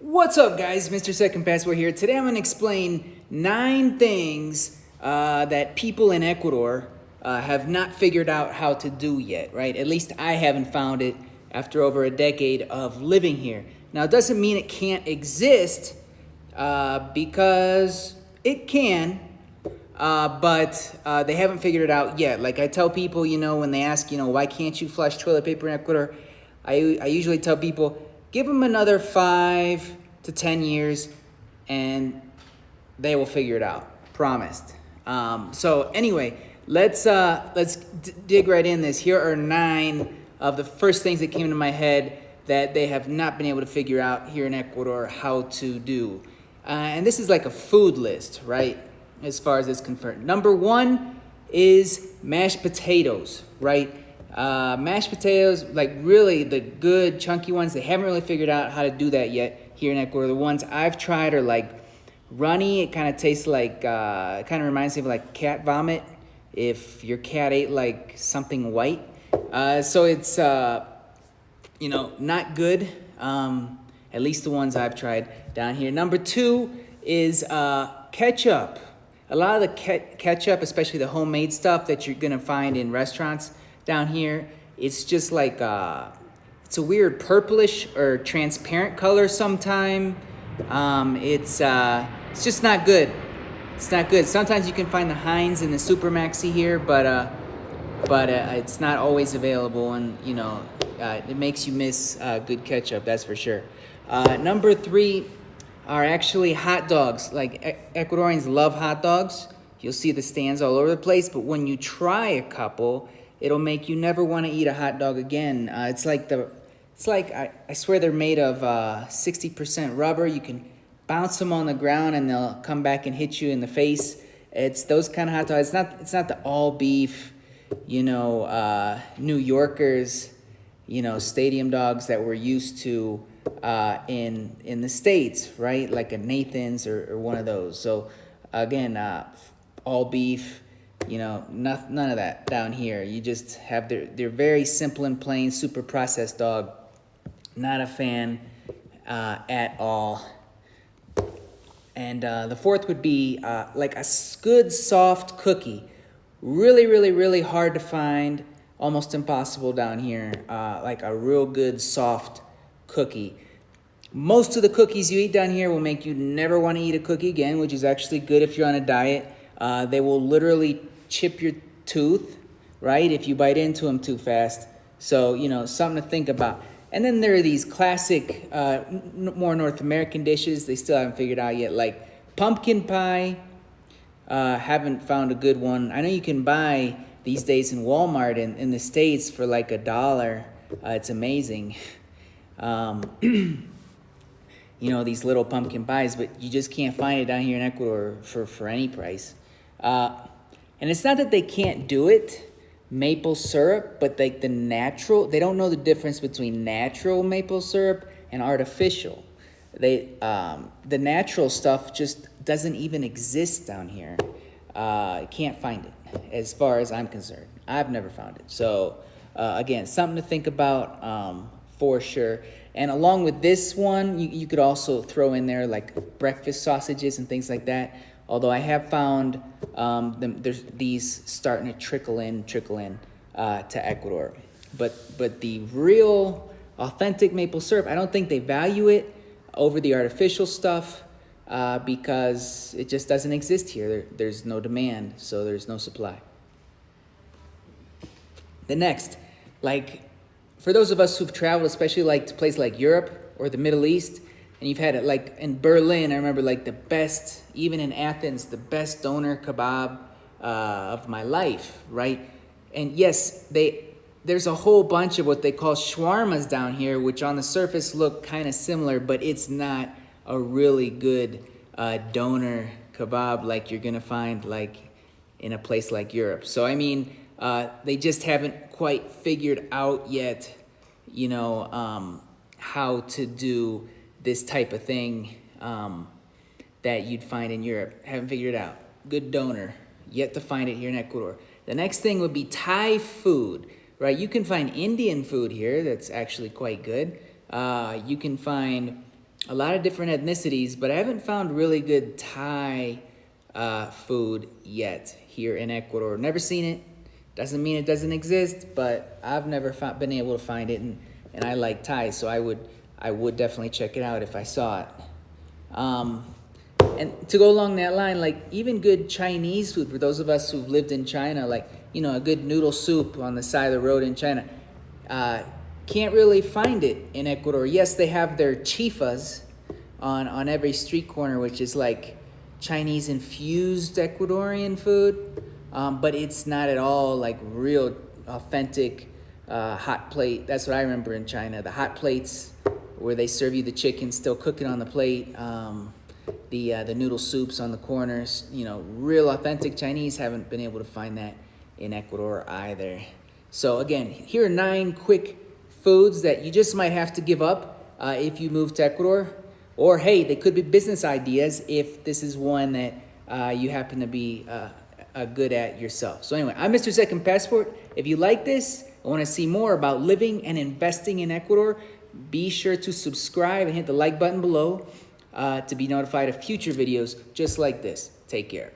What's up, guys? Mr. Second Passport here. Today I'm going to explain 9 things that people in Ecuador have not figured out how to do yet, right? At least I haven't found it after over a decade of living here. Now, it doesn't mean it can't exist because it can, but they haven't figured it out yet. Like I tell people, when they ask, why can't you flush toilet paper in Ecuador? I usually tell people, give them another 5 to 10 years and they will figure it out. Promised. So anyway, let's dig right in this. Here are 9 of the first things that came into my head that they have not been able to figure out here in Ecuador how to do. And this is like a food list, right? As far as it's concerned. Number 1 is mashed potatoes, right? Mashed potatoes, like really the good chunky ones, they haven't really figured out how to do that yet here in Ecuador. The ones I've tried are like runny. It kind of tastes like, kind of reminds me of like cat vomit if your cat ate like something white. So it's, not good. At least the ones I've tried down here. Number 2 is ketchup. A lot of the ketchup, especially the homemade stuff that you're going to find in restaurants down here, it's just like it's a weird purplish or transparent color sometime. It's just not good. It's not good. Sometimes you can find the Heinz and the Super Maxi here, but it's not always available, and it makes you miss good ketchup, that's for sure. Number 3 are actually hot dogs. Like Ecuadorians love hot dogs. You'll see the stands all over the place, but when you try a couple, it'll make you never want to eat a hot dog again. I swear they're made of 60% rubber. You can bounce them on the ground and they'll come back and hit you in the face. It's those kind of hot dogs. It's not the all beef, New Yorkers, stadium dogs that we're used to in the States, right? Like a Nathan's or one of those. So again, all beef. None of that down here. You just have they're very simple and plain, super processed dog. Not a fan at all. And the 4th would be like a good soft cookie. Really, really, really hard to find. Almost impossible down here. Like a real good soft cookie. Most of the cookies you eat down here will make you never want to eat a cookie again, which is actually good if you're on a diet. They will literally chip your tooth, right, if you bite into them too fast. So, something to think about. And then there are these classic, more North American dishes they still haven't figured out yet, like pumpkin pie. Haven't found a good one. I know you can buy these days in Walmart in the States for like $1. It's amazing. These little pumpkin pies, but you just can't find it down here in Ecuador for any price. And it's not that they can't do it, maple syrup, but like the natural, they don't know the difference between natural maple syrup and artificial. The natural stuff just doesn't even exist down here. Can't find it, as far as I'm concerned. I've never found it. So again, something to think about for sure. And along with this one, you could also throw in there like breakfast sausages and things like that. Although I have found there's these starting to trickle in to Ecuador. But the real authentic maple syrup, I don't think they value it over the artificial stuff because it just doesn't exist here. There's no demand, so there's no supply. The next, like for those of us who've traveled, especially like to places like Europe or the Middle East, and you've had it like in Berlin, I remember like the best, even in Athens, the best doner kebab of my life, right? And yes, there's a whole bunch of what they call shawarmas down here, which on the surface look kind of similar, but it's not a really good doner kebab like you're gonna find like in a place like Europe. So I mean, they just haven't quite figured out yet, how to do this type of thing that you'd find in Europe. Haven't figured it out. Good doner. Yet to find it here in Ecuador. The next thing would be Thai food, right? You can find Indian food here that's actually quite good. You can find a lot of different ethnicities, but I haven't found really good Thai food yet here in Ecuador. Never seen it. Doesn't mean it doesn't exist, but I've never been able to find it, and I like Thai, so I would definitely check it out if I saw it. And to go along that line, like even good Chinese food, for those of us who've lived in China, like, you know, a good noodle soup on the side of the road in China, can't really find it in Ecuador. Yes, they have their chifas on every street corner, which is like Chinese infused Ecuadorian food, but it's not at all like real authentic hot plate. That's what I remember in China, the hot plates where they serve you the chicken still cooking on the plate, the noodle soups on the corners. You know, real authentic Chinese. Haven't been able to find that in Ecuador either. So again, here are 9 quick foods that you just might have to give up if you move to Ecuador. Or hey, they could be business ideas if this is one that you happen to be good at yourself. So anyway, I'm Mr. Second Passport. If you like this, I want to see more about living and investing in Ecuador, be sure to subscribe and hit the like button below to be notified of future videos just like this. Take care.